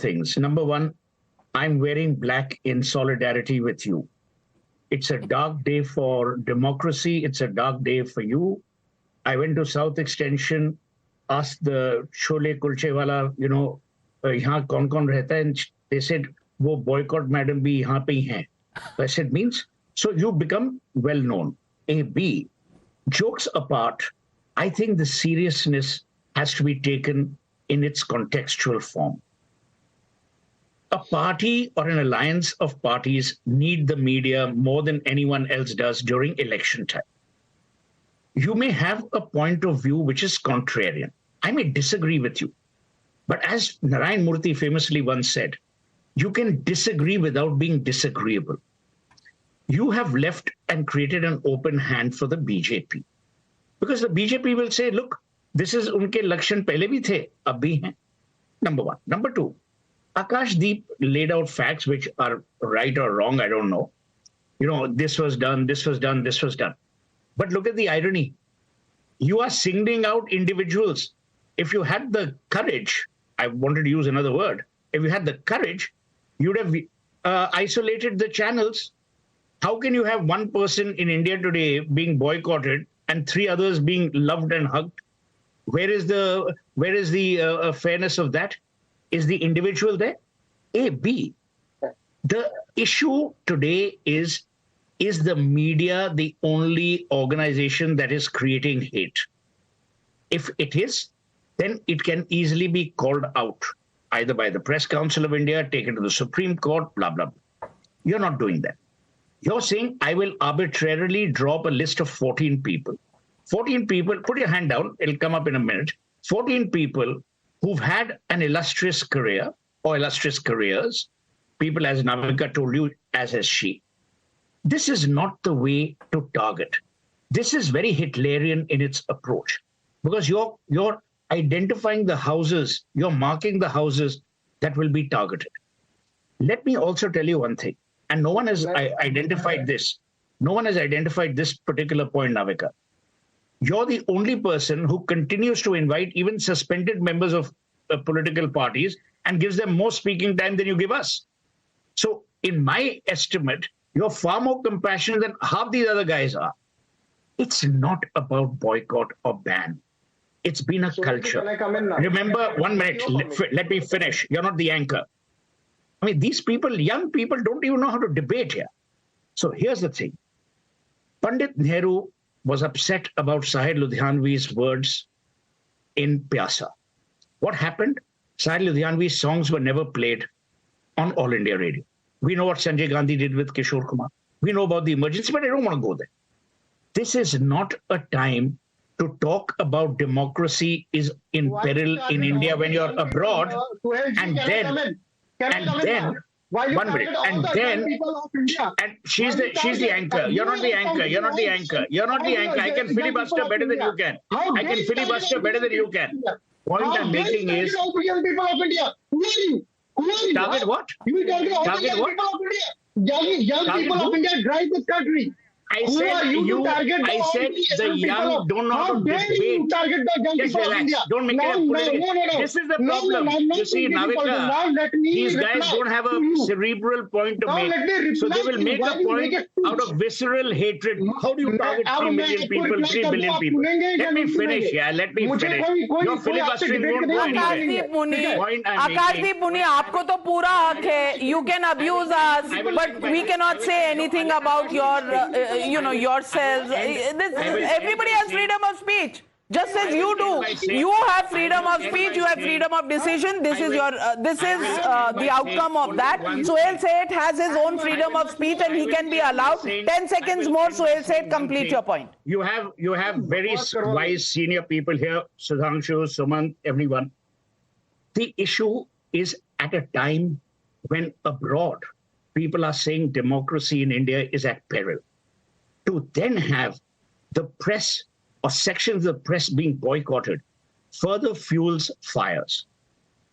things. Number one, I'm wearing black in solidarity with you. It's a dark day for democracy. It's a dark day for you. I went to South Extension, asked the Chole Kulche wala, यहाँ कौन कौन रहता है? And they said, वो boycott madam भी यहाँ पे ही हैं. I said, means? So you become well known. A, B, jokes apart, I think the seriousness has to be taken in its contextual form. A party or an alliance of parties need the media more than anyone else does during election time. You may have a point of view which is contrarian. I may disagree with you. But as Narayan Murthy famously once said, you can disagree without being disagreeable. You have left and created an open hand for the BJP. Because the BJP will say, look, this is unke lakshan pehle bhi the, ab bhi hain. Number one. Number two, Akashdeep laid out facts which are right or wrong, I don't know. This was done, this was done, this was done. But look at the irony. You are singling out individuals. If you had the courage, I wanted to use another word, if you had the courage, you'd have isolated the channels. How can you have one person in India today being boycotted and three others being loved and hugged? Where is the fairness of that? Is the individual there? A, B. The issue today is the media the only organization that is creating hate? If it is, then it can easily be called out, either by the Press Council of India, taken to the Supreme Court, blah, blah, blah. You're not doing that. You're saying, I will arbitrarily drop a list of 14 people. 14 people, put your hand down, it'll come up in a minute. 14 people who've had an illustrious career or illustrious careers, people as Navika told you, as has she. This is not the way to target. This is very Hitlerian in its approach, because you're identifying the houses, you're marking the houses that will be targeted. Let me also tell you one thing, and no one has identified this. No one has identified this particular point, Navika. You're the only person who continues to invite even suspended members of political parties and gives them more speaking time than you give us. So in my estimate, you're far more compassionate than half these other guys are. It's not about boycott or ban. It's been a culture. Remember, 1 minute, let me finish. You're not the anchor. I mean, these people, young people, don't even know how to debate here. So here's the thing. Pandit Nehru was upset about Sahil Ludhianvi's words in Pyasa. What happened? Sahil Ludhianvi's songs were never played on All India Radio. We know what Sanjay Gandhi did with Kishore Kumar. We know about the emergency, but I don't want to go there. This is not a time to talk about democracy is in peril in India when you're abroad, and then 1 minute, and she's the anchor. You're not the anchor. You're not the anchor. You're not the anchor. I can filibuster better than you can. I can filibuster better than you can. Point I'm making is target what? Target what? Young people of India drive this country. I said the young don't know how to debate. Just relax. Don't make it political. This is the problem. You see, Navika, these guys don't have a cerebral point to make. So they will make a point out of visceral hatred. How do you target 3 million people, 3 billion people? Let me finish, yeah. Let me finish. Your filibustering won't go anywhere. Akashdeep Muni, आपको तो पूरा हक है. You can abuse us, but we cannot say anything about your yourselves. Everybody has freedom of speech, just as you do. You have freedom of speech, you have freedom of decision. This is the outcome of that. Suhel Seth has his own freedom of speech and he can be allowed 10 seconds more. Suhel Seth, complete your point. You have very wise senior people here, Sudhanshu, Sumant, everyone. The issue is at a time when abroad people are saying democracy in India is at peril. To then have the press or sections of the press being boycotted further fuels fires.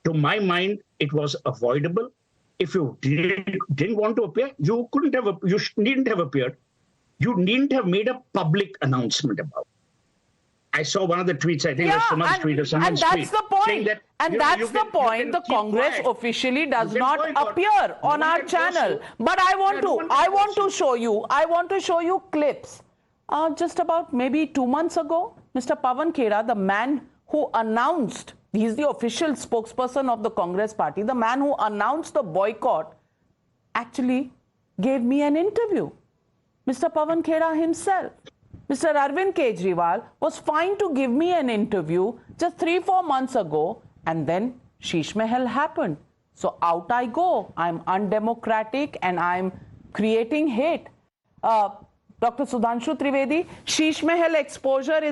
To my mind, it was avoidable. If you didn't want to appear, you needn't have appeared. You needn't have made a public announcement about it. I saw one of the tweets, I think it was someone's tweet or someone's tweet. And that's the point. saying that, and you know, that's you the can- you point. can The keep Congress quiet. officially does You can not boycott. appear on No our one channel. force But I want no one to. I can want force to show you. I want to show you clips. Just about maybe 2 months ago, Mr. Pawan Khera, the man who announced, he's the official spokesperson of the Congress party, the man who announced the boycott, actually gave me an interview. Mr. Pawan Khera himself. Mr. Arvind Kejriwal was fine to give me an interview just 3-4 months ago, and then Sheesh Mahal happened. So out I go. I'm undemocratic and I'm creating hate. Dr. Sudhanshu Trivedi, Sheesh Mahal exposure is